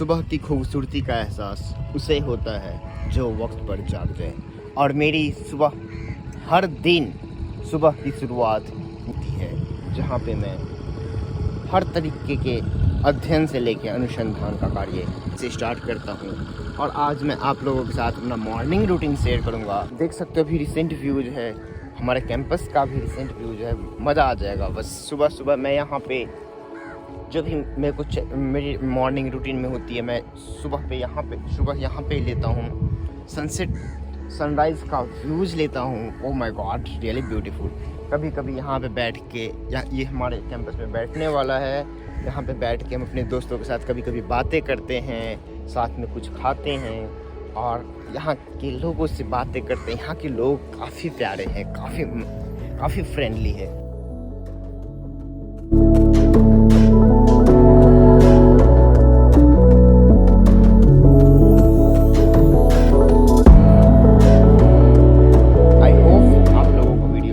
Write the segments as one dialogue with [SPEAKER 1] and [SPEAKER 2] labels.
[SPEAKER 1] सुबह की खूबसूरती का एहसास उसे होता है जो वक्त पर जाग जाए। और मेरी सुबह हर दिन सुबह की शुरुआत होती है जहाँ पे मैं हर तरीके के अध्ययन से लेकर अनुसंधान का कार्य से स्टार्ट करता हूँ। और आज मैं आप लोगों के साथ अपना मॉर्निंग रूटीन शेयर करूँगा। देख सकते हो अभी रिसेंट व्यूज है, हमारे कैंपस का भी रिसेंट व्यूज है, मज़ा आ जाएगा। बस सुबह सुबह मैं यहाँ पे जो भी मेरे को मेरी मॉर्निंग रूटीन में होती है, मैं सुबह यहाँ पे लेता हूँ सनसेट सनराइज़ का व्यूज़ लेता हूँ। Oh my God, really beautiful. कभी कभी यहाँ पे बैठ के, ये हमारे कैंपस में बैठने वाला है, यहाँ पे बैठ के हम अपने दोस्तों के साथ कभी कभी बातें करते हैं, साथ में कुछ खाते हैं और यहाँ के लोगों से बातें करते हैं। यहाँ के लोग काफ़ी प्यारे हैं, काफ़ी फ्रेंडली है।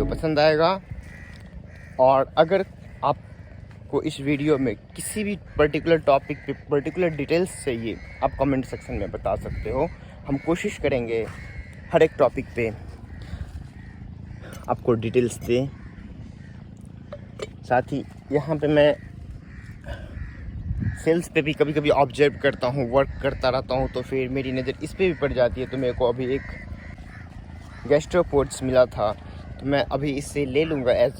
[SPEAKER 1] पसंद आएगा। और अगर आपको इस वीडियो में किसी भी पर्टिकुलर टॉपिक पे पर्टिकुलर डिटेल्स चाहिए, आप कमेंट सेक्शन में बता सकते हो। हम कोशिश करेंगे हर एक टॉपिक पे आपको डिटेल्स दें। साथ ही यहाँ पे मैं सेल्स पे भी कभी कभी ऑब्जर्व करता हूँ, वर्क करता रहता हूँ, तो फिर मेरी नज़र इस पे भी पड़ जाती है। तो मेरे को अभी एक गैस्ट्रोपोड्स मिला था, तो मैं अभी इससे ले लूँगा as.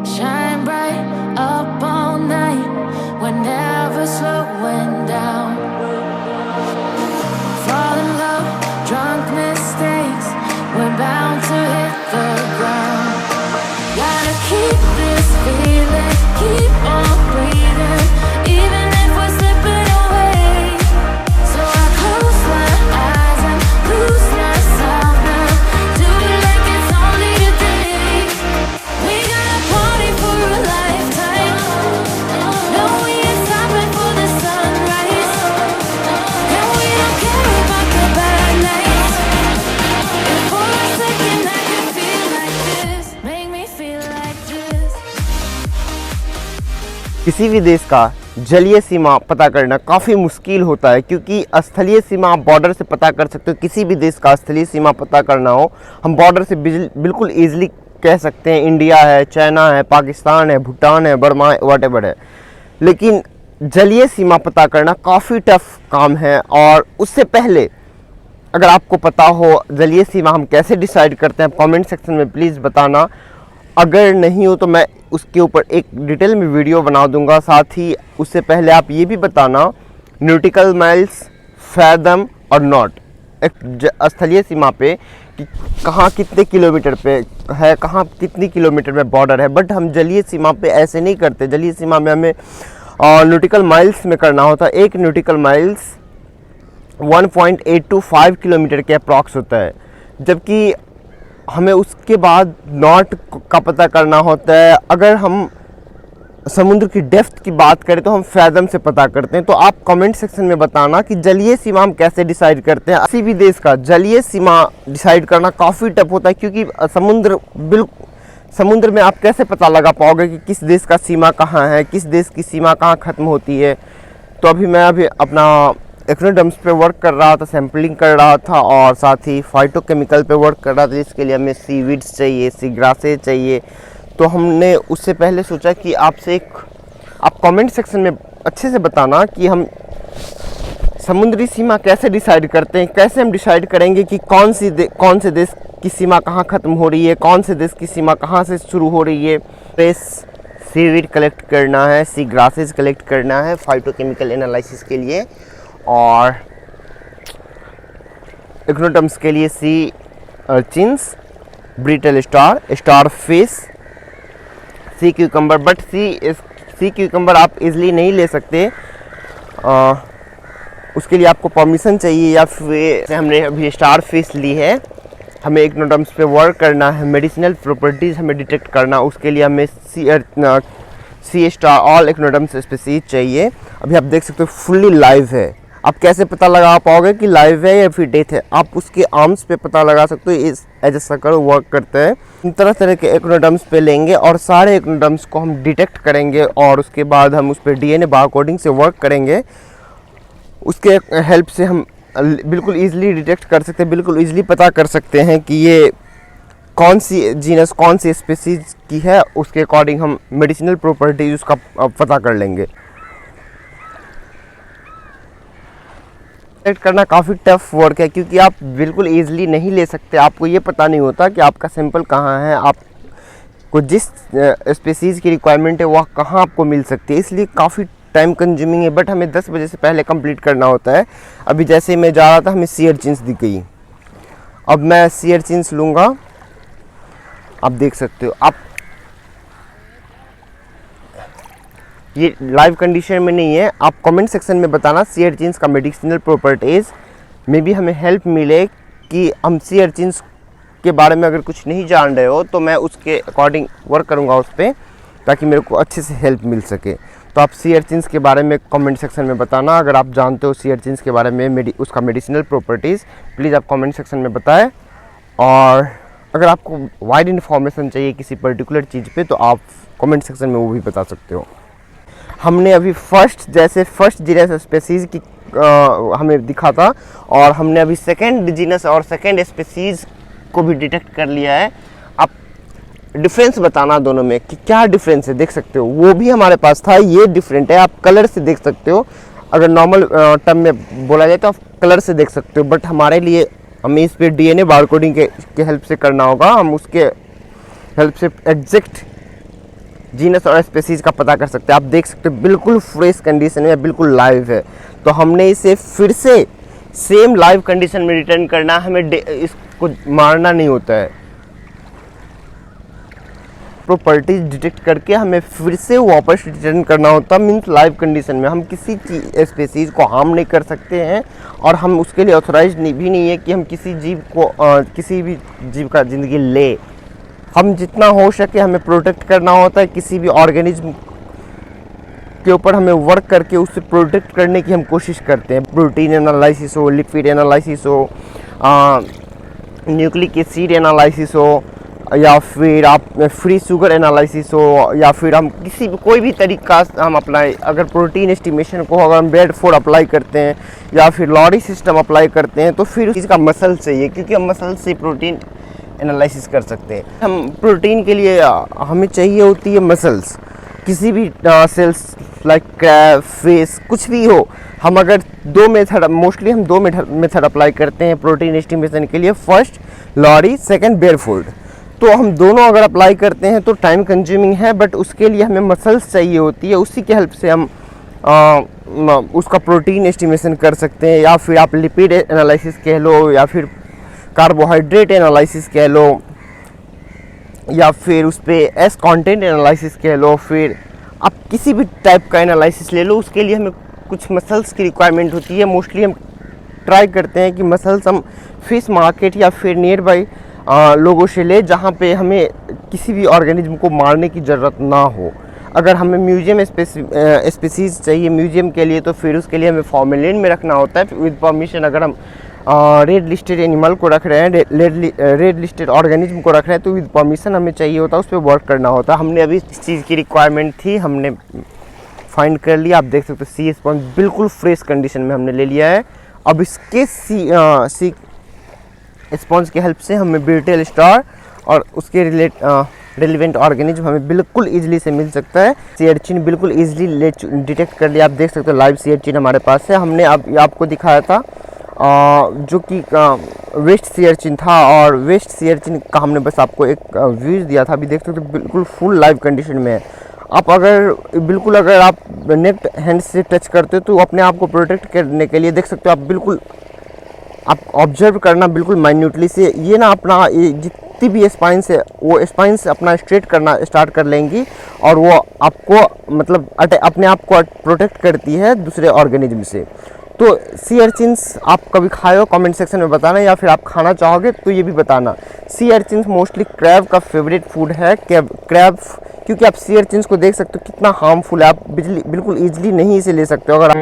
[SPEAKER 2] Shine bright up all night, we're never slowing down. Fall in love, drunk mistakes, we're bound to hit the ground. Gotta keep this feeling, keep on breathing, even if we're slipping away. So I close my eyes and lose myself now, do it like it's only today. We got a party for a lifetime, no we ain't stopping for the sunrise, and we don't care about the bad nights. If for a second I can feel like this, make me feel like this.
[SPEAKER 1] किसी भी देश का जलीय सीमा पता करना काफ़ी मुश्किल होता है, क्योंकि स्थलीय सीमा आप बॉर्डर से पता कर सकते हो। किसी भी देश का स्थलीय सीमा पता करना हो, हम बॉर्डर से बिल्कुल ईजिली कह सकते हैं इंडिया है, चाइना है, पाकिस्तान है, भूटान है, बर्मा है, व्हाटएवर है। लेकिन जलीय सीमा पता करना काफ़ी टफ काम है। और उससे पहले अगर आपको पता हो जलीय सीमा हम कैसे डिसाइड करते हैं, कमेंट सेक्शन में प्लीज़ बताना। अगर नहीं हो तो मैं उसके ऊपर एक डिटेल में वीडियो बना दूंगा। साथ ही उससे पहले आप ये भी बताना न्यूटिकल माइल्स, फैदम और नॉट एक स्थलीय सीमा पे कि कहाँ कितने किलोमीटर पे है, कहाँ कितनी किलोमीटर में बॉर्डर है। बट हम जलीय सीमा पे ऐसे नहीं करते। जलीय सीमा में हमें न्यूटिकल माइल्स में करना होता है। एक न्यूटिकल माइल्स 1.825 किलोमीटर के अप्रॉक्स होता है, जबकि हमें उसके बाद नॉट का पता करना होता है। अगर हम समुद्र की डेप्थ की बात करें तो हम फैदम से पता करते हैं। तो आप कमेंट सेक्शन में बताना कि जलीय सीमा हम कैसे डिसाइड करते हैं। किसी भी देश का जलीय सीमा डिसाइड करना काफ़ी टफ होता है, क्योंकि समुद्र में आप कैसे पता लगा पाओगे कि किस देश का सीमा कहाँ है, किस देश की सीमा कहाँ ख़त्म होती है। तो मैं अभी अपना एक्नोडर्म्स पे वर्क कर रहा था, सैम्पलिंग कर रहा था, और साथ ही फाइटोकेमिकल पे वर्क कर रहा था, जिसके लिए हमें सीवीड्स चाहिए, सी ग्रासेज चाहिए। तो हमने उससे पहले सोचा कि आप कमेंट सेक्शन में अच्छे से बताना कि हम समुद्री सीमा कैसे डिसाइड करते हैं, कैसे हम डिसाइड करेंगे कि कौन से देश की सीमा कहाँ ख़त्म हो रही है, कौन से देश की सीमा कहाँ से शुरू हो रही है। सीवीड कलेक्ट करना है, सी ग्रासेज कलेक्ट करना है फाइटोकेमिकल एनालिसिस के लिए, और इग्नोटम्स के लिए sea urchins, brittle star fish, sea cucumber. But sea cucumber आप इजली नहीं ले सकते, उसके लिए आपको परमिशन चाहिए, या फिर हमने अभी स्टार फिश ली है। हमें इग्नोटम्स पे वर्क करना है, मेडिसिनल प्रॉपर्टीज़ हमें डिटेक्ट करना, उसके लिए हमें सी स्टार ऑल इग्नोटम्स स्पीसीज चाहिए। अभी आप देख सकते हो फुल्ली लाइव है, आप कैसे पता लगा पाओगे कि लाइव है या फिर डेथ है? आप उसके आर्म्स पे पता लगा सकते हो। इस एज ए सर्कल वर्क करता है। तरह तरह के एक्नोडर्म्स पे लेंगे और सारे एक्नोडर्म्स को हम डिटेक्ट करेंगे और उसके बाद हम उस पर डीएनए बारकोडिंग से वर्क करेंगे। उसके हेल्प से हम बिल्कुल ईजिली डिटेक्ट कर सकते हैं, बिल्कुल ईजिली पता कर सकते हैं कि ये कौन सी जीनस कौन सी स्पीसीज की है। उसके अकॉर्डिंग हम मेडिसिनल प्रॉपर्टीज उसका पता कर लेंगे। डिटेक्ट करना काफ़ी टफ वर्क है क्योंकि आप बिल्कुल ईजिली नहीं ले सकते। आपको ये पता नहीं होता कि आपका सैंपल कहाँ है, आपको जिस स्पीसीज़ की रिक्वायरमेंट है वह कहाँ आपको मिल सकती है। इसलिए काफ़ी टाइम कंज्यूमिंग है, बट हमें 10 बजे से पहले कंप्लीट करना होता है। अभी जैसे मैं जा रहा था हमें सी अर्चिन्स दिख गई। अब मैं सी अर्चिन्स लूँगा, आप देख सकते हो। आप ये लाइव कंडीशन में नहीं है, आप कमेंट सेक्शन में बताना सी अर्चिन्स का मेडिसिनल प्रॉपर्टीज़ में भी हमें हेल्प मिले कि हम सी अर्चिन्स के बारे में अगर कुछ नहीं जान रहे हो तो मैं उसके अकॉर्डिंग वर्क करूँगा उस पर, ताकि मेरे को अच्छे से हेल्प मिल सके। तो आप सी अर्चिन्स के बारे में कमेंट सेक्शन में बताना। अगर आप जानते हो सी अर्चिन्स के बारे में उसका मेडिसिनल प्रॉपर्टीज़, प्लीज़ आप कमेंट सेक्शन में बताएं। और अगर आपको वाइड इन्फॉर्मेशन चाहिए किसी पर्टिकुलर चीज़ पे तो आप कमेंट सेक्शन में वो भी बता सकते हो। हमने अभी फर्स्ट जीनस स्पीसीज़ की हमें दिखा था और हमने अभी सेकेंड जीनस और सेकेंड स्पीसीज़ को भी डिटेक्ट कर लिया है। आप डिफरेंस बताना दोनों में कि क्या डिफरेंस है, देख सकते हो। वो भी हमारे पास था, ये डिफरेंट है। आप कलर से देख सकते हो, अगर नॉर्मल टर्म में बोला जाए तो आप कलर से देख सकते हो, बट हमारे लिए हमें इस पर डीएनए बारकोडिंग के हेल्प से करना होगा। हम उसके हेल्प से एग्जैक्ट जीनस और स्पीसीज का पता कर सकते हैं। आप देख सकते हो बिल्कुल फ्रेश कंडीशन में, बिल्कुल लाइव है। तो हमने इसे फिर से सेम लाइव कंडीशन में रिटर्न करना, हमें इसको मारना नहीं होता है। प्रॉपर्टीज डिटेक्ट करके हमें फिर से वापस रिटर्न करना होता, मीन्स लाइव कंडीशन में। हम किसी स्पीसीज को हार्म नहीं कर सकते हैं और हम उसके लिए ऑथराइज भी नहीं है कि हम किसी जीव को किसी भी जीव का ज़िंदगी ले। हम जितना हो सके हमें प्रोटेक्ट करना होता है। किसी भी ऑर्गेनिज्म के ऊपर हमें वर्क करके उससे प्रोटेक्ट करने की हम कोशिश करते हैं। प्रोटीन एनालिसिस हो, लिपिड एनालिसिस हो, न्यूक्लिक एसिड एनालिसिस हो, या फिर आप फ्री शुगर एनालिसिस हो, या फिर हम किसी भी कोई भी तरीका हम अप्लाई, अगर प्रोटीन एस्टिमेशन को अगर हम बेडफोर्ड अप्लाई करते हैं या फिर लॉरी सिस्टम अप्लाई करते हैं तो फिर इसका मसल चाहिए, क्योंकि हम मसल से प्रोटीन एनालिसिस कर सकते हैं। हम प्रोटीन के लिए हमें चाहिए होती है मसल्स। किसी भी सेल्स लाइक क्रैब, फिश, कुछ भी हो, हम अगर मोस्टली हम दो मेथड अप्लाई करते हैं प्रोटीन एस्टिमेशन के लिए। First Lowry, second Bedford. तो हम दोनों अगर अप्लाई करते हैं तो टाइम कंज्यूमिंग है, बट उसके लिए हमें मसल्स चाहिए होती है। उसी के हेल्प से हम उसका प्रोटीन एस्टिमेशन कर सकते हैं, या फिर आप लिपिड एनालिसिस कह लो, या फिर कार्बोहाइड्रेट एनालिसिस कह लो, या फिर उस पर एस कंटेंट एनालिसिस कह लो। फिर आप किसी भी टाइप का एनालिसिस ले लो, उसके लिए हमें कुछ मसल्स की रिक्वायरमेंट होती है। मोस्टली हम ट्राई करते हैं कि मसल्स हम फिश मार्केट या फिर नियर बाई लोगों से ले, जहाँ पे हमें किसी भी ऑर्गेनिज्म को मारने की ज़रूरत ना हो। अगर हमें म्यूजियम स्पीसीज चाहिए म्यूजियम के लिए, तो फिर उसके लिए हमें फॉर्मेलिन में रखना होता है विद परमिशन। अगर हम रेड लिस्टेड एनिमल को रख रहे हैं, रेड लिस्टेड ऑर्गेनिज्म को रख रहे हैं, तो विद परमिशन हमें चाहिए होता है, उस पर वर्क करना होता है। हमने अभी इस चीज़ की रिक्वायरमेंट थी, हमने फाइंड कर लिया। आप देख सकते हो सी स्पॉन्ज बिल्कुल फ्रेश कंडीशन में हमने ले लिया है। अब इसके सी स्पॉन्ज की हेल्प से हमें ब्यूटेल स्टार और उसके रिलेवेंट ऑर्गेनिज्म हमें बिल्कुल ईजिली से मिल सकता है। सी अर्चिन बिल्कुल ईजिली डिटेक्ट कर लिया। आप देख सकते हो लाइव सी अर्चिन हमारे पास है। हमने आपको दिखाया था जो कि वेस्ट सी अर्चिन था, और वेस्ट सी अर्चिन का हमने बस आपको एक व्यूज़ दिया था। अभी देख सकते हो बिल्कुल फुल लाइव कंडीशन में है। आप अगर आप नेट हैंड से टच करते हो तो अपने आप को प्रोटेक्ट करने के लिए देख सकते हो आप ऑब्जर्व करना बिल्कुल माइन्यूटली से। ये ना अपना जितनी भी स्पाइंस है वो स्पाइंस अपना स्ट्रेट करना स्टार्ट कर लेंगी, और वो आपको मतलब अपने आप को प्रोटेक्ट करती है दूसरे ऑर्गेनिज्म से। तो सी अर्चिन्स आप कभी खाए हो, कमेंट सेक्शन में बताना, या फिर आप खाना चाहोगे तो ये भी बताना। सी अर्चिन्स मोस्टली क्रैब का फेवरेट फूड है। क्रैब, क्योंकि आप सी अर्चिन्स को देख सकते हो कितना हार्मफुल है। आप बिल्कुल ईजिली नहीं इसे ले सकते हो। अगर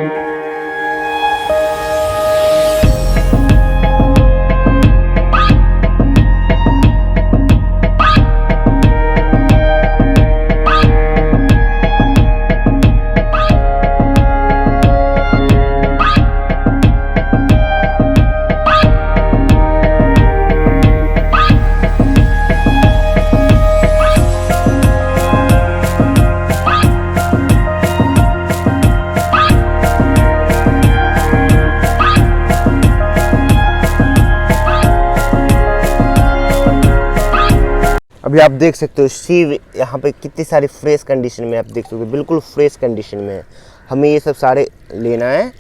[SPEAKER 1] अभी आप देख सकते हो सी यहाँ पे कितनी सारी फ्रेश कंडीशन में, आप देख सकते हो बिल्कुल फ्रेश कंडीशन में है। हमें ये सब सारे लेना है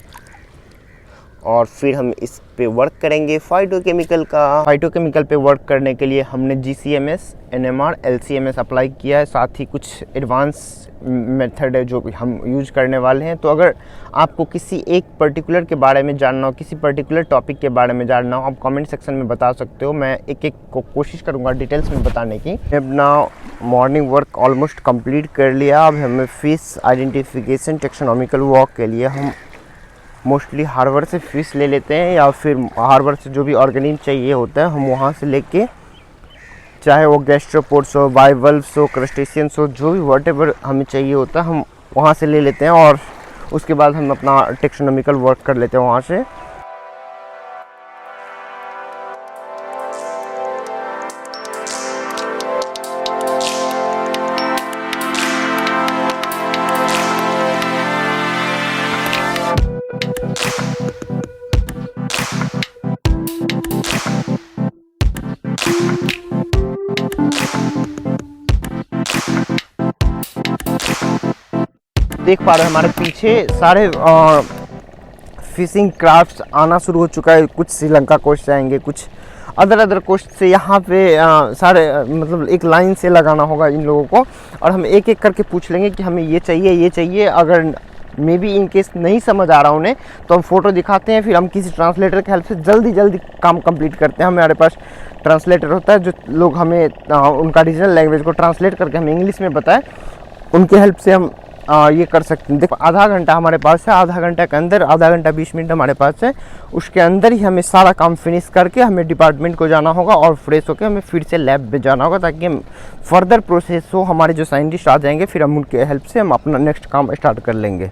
[SPEAKER 1] और फिर हम इस पे वर्क करेंगे फाइटोकेमिकल पे वर्क करने के लिए हमने GCMS, NMR, LCMS अप्लाई किया है। साथ ही कुछ एडवांस मेथड है जो हम यूज करने वाले हैं। तो अगर आपको किसी एक पर्टिकुलर के बारे में जानना हो, किसी पर्टिकुलर टॉपिक के बारे में जानना हो, आप कमेंट सेक्शन में बता सकते हो। मैं एक एक को कोशिश करूँगा डिटेल्स में बताने की। अपना मॉर्निंग वर्क ऑलमोस्ट कंप्लीट कर लिया। अब हमें फिश आइडेंटिफिकेशन टेक्सोनॉमिकल वॉक के लिए हम मोस्टली हार्बर से फ़िश ले लेते हैं या फिर हार्बर से जो भी ऑर्गेनिक चाहिए होता है हम वहाँ से लेके, चाहे वो गैस्ट्रोपोड्स हो, बाइवल्व्स हो, क्रस्टेशियंस हो, जो भी व्हाटएवर हमें चाहिए होता है हम वहाँ से ले लेते हैं और उसके बाद हम अपना टेक्सोनॉमिकल वर्क कर लेते हैं वहाँ से। देख पा रहे हैं हमारे पीछे सारे फिशिंग क्राफ्ट्स आना शुरू हो चुका है। कुछ श्रीलंका कोस्ट से आएंगे, कुछ अदर कोस्ट से। यहाँ पे सारे मतलब एक लाइन से लगाना होगा इन लोगों को और हम एक एक करके पूछ लेंगे कि हमें ये चाहिए। अगर मे बी इन केस नहीं समझ आ रहा उन्हें तो हम फ़ोटो दिखाते हैं, फिर हम किसी ट्रांसलेटर की हेल्प से जल्दी काम कंप्लीट करते हैं। हमारे पास ट्रांसलेटर होता है जो लोग हमें उनका रीजनल लैंग्वेज को ट्रांसलेट करके हमें इंग्लिश में बताए, उनके हेल्प से हम ये कर सकते हैं। देखो आधा घंटा हमारे पास है, आधा घंटा के अंदर, आधा घंटा 20 मिनट हमारे पास है, उसके अंदर ही हमें सारा काम फिनिश करके हमें डिपार्टमेंट को जाना होगा और फ्रेश होकर हमें फिर से लैब में जाना होगा ताकि हम फर्दर प्रोसेस हो। हमारे जो साइंटिस्ट आ जाएंगे फिर हम उनके हेल्प से हम अपना नेक्स्ट काम स्टार्ट कर लेंगे।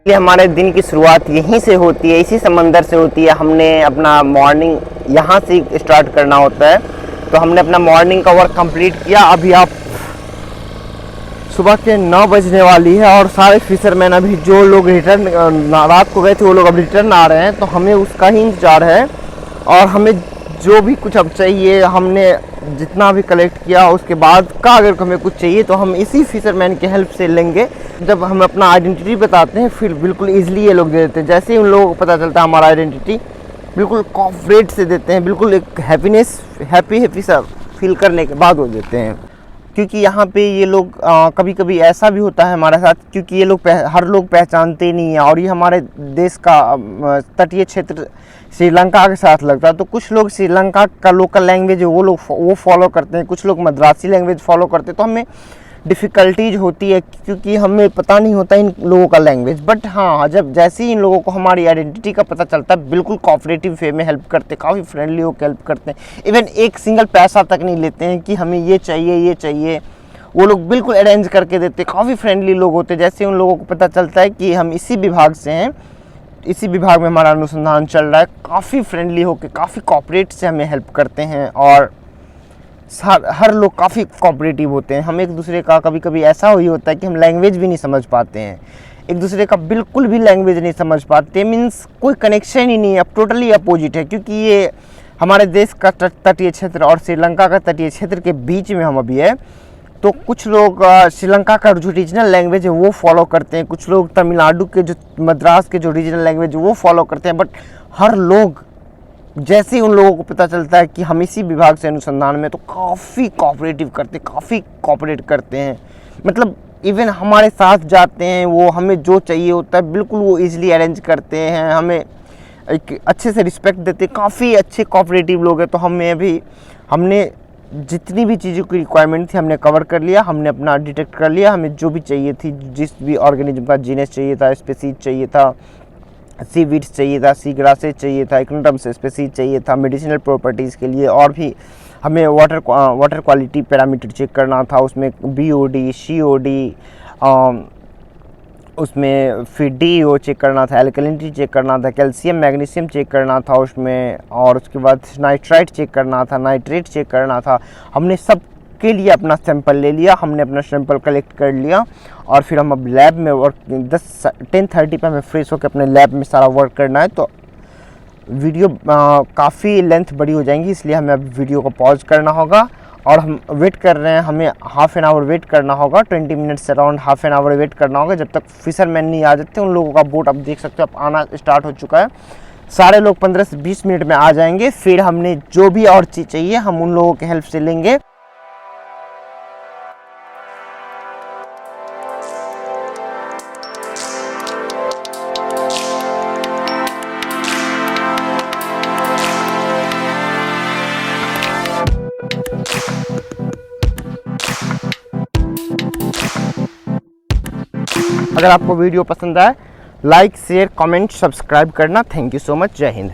[SPEAKER 1] हमारे दिन की शुरुआत यहीं से होती है, इसी समंदर से होती है। हमने अपना मॉर्निंग यहाँ से स्टार्ट करना होता है। तो हमने अपना मॉर्निंग का वर्क कंप्लीट किया। अभी आप सुबह के 9 बजने वाली है और सारे फिशरमैन अभी जो लोग रिटर्न रात को गए थे वो लोग अब रिटर्न आ रहे हैं। तो हमें उसका ही इंतजार है और हमें जो भी कुछ अब चाहिए हमने जितना भी कलेक्ट किया उसके बाद का अगर हमें कुछ चाहिए तो हम इसी फिशरमैन के हेल्प से लेंगे। जब हम अपना आइडेंटिटी बताते हैं फिर बिल्कुल ईजिली ये लोग दे देते हैं। जैसे ही उन लोगों को पता चलता है हमारा आइडेंटिटी बिल्कुल कॉपरेट से देते हैं, बिल्कुल एक हैप्पी सा फील करने के बाद वो देते हैं। क्योंकि यहाँ पे ये लोग कभी कभी ऐसा भी होता है हमारे साथ, क्योंकि ये लोग हर लोग पहचानते नहीं हैं और ये हमारे देश का तटीय क्षेत्र श्रीलंका के साथ लगता है। तो कुछ लोग श्रीलंका का लोकल लैंग्वेज है वो फॉलो करते हैं, कुछ लोग मद्रासी लैंग्वेज फॉलो करते हैं। तो हमें डिफ़िकल्टीज होती है क्योंकि हमें पता नहीं होता इन लोगों का लैंग्वेज। बट हाँ, जब जैसे ही इन लोगों को हमारी आइडेंटिटी का पता चलता है बिल्कुल कोऑपरेटिव वे में हेल्प करते, काफ़ी फ्रेंडली होकर हेल्प करते हैं। इवन एक सिंगल पैसा तक नहीं लेते हैं कि हमें ये चाहिए, वो लोग बिल्कुल अरेंज करके देते, काफ़ी फ्रेंडली लोग होते। जैसे उन लोगों को पता चलता है कि हम इसी विभाग से हैं, इसी विभाग में हमारा अनुसंधान चल रहा है, काफ़ी फ्रेंडली होकर काफ़ी कोऑपरेट से हमें हेल्प करते हैं और हर लोग काफ़ी कोऑपरेटिव होते हैं। हम एक दूसरे का कभी कभी ऐसा ही होता है कि हम लैंग्वेज भी नहीं समझ पाते हैं, एक दूसरे का बिल्कुल भी लैंग्वेज नहीं समझ पाते, मीन्स कोई कनेक्शन ही नहीं है, अब टोटली अपोजिट है। क्योंकि ये हमारे देश का तटीय क्षेत्र और श्रीलंका का तटीय क्षेत्र के बीच में हम अभी है। तो कुछ लोग श्रीलंका का जो रीजनल लैंग्वेज है वो फॉलो करते हैं, कुछ लोग तमिलनाडु के जो मद्रास के जो रीजनल लैंग्वेज है वो फॉलो करते हैं। बट हर लोग जैसे ही उन लोगों को पता चलता है कि हम इसी विभाग से अनुसंधान में, तो काफ़ी कोऑपरेटिव करते, काफ़ी कोऑपरेट करते हैं। मतलब इवन हमारे साथ जाते हैं, वो हमें जो चाहिए होता है बिल्कुल वो इजीली अरेंज करते हैं, हमें एक अच्छे से रिस्पेक्ट देते, काफ़ी अच्छे कोऑपरेटिव लोग हैं। तो हमने जितनी भी चीज़ों की रिक्वायरमेंट थी हमने कवर कर लिया, हमने अपना डिटेक्ट कर लिया, हमें जो भी चाहिए थी, जिस भी ऑर्गेनिज्म का जीनस चाहिए था, स्पीसीज चाहिए था, सी वीड्स चाहिए था, सी ग्रासेज चाहिए था, इग्नोटम्स स्पीसीज चाहिए था, मेडिसिनल प्रॉपर्टीज़ के लिए, और भी हमें वाटर क्वालिटी पैरामीटर चेक करना था, उसमें BOD, COD, उसमें फिर DO चेक करना था, एल्कलिनिटी चेक करना था, कैल्शियम मैग्नीशियम चेक करना था उसमें, और उसके बाद नाइट्राइट चेक करना था, नाइट्रेट चेक करना था। हमने सब के लिए अपना सैंपल ले लिया, हमने अपना सैंपल कलेक्ट कर लिया, और फिर हम अब लैब में वर्क 10:30 पे हमें फ्रेश होकर अपने लैब में सारा वर्क करना है। तो वीडियो काफ़ी लेंथ बड़ी हो जाएंगी, इसलिए हमें अब वीडियो को पॉज करना होगा, और हम वेट कर रहे हैं, हमें हाफ एन आवर वेट करना होगा, 20 मिनट से around half an hour wait करना होगा, जब तक फिशरमैन नहीं आ जाते। उन लोगों का बोट आप देख सकते हो, अब आना स्टार्ट हो चुका है। सारे लोग 15 से 20 मिनट में आ जाएंगे। फिर हमने जो भी और चीज़ चाहिए हम उन लोगों की हेल्प से लेंगे। अगर आपको वीडियो पसंद आए, लाइक, शेयर, कमेंट, सब्सक्राइब करना। Thank you so much. जय हिंद।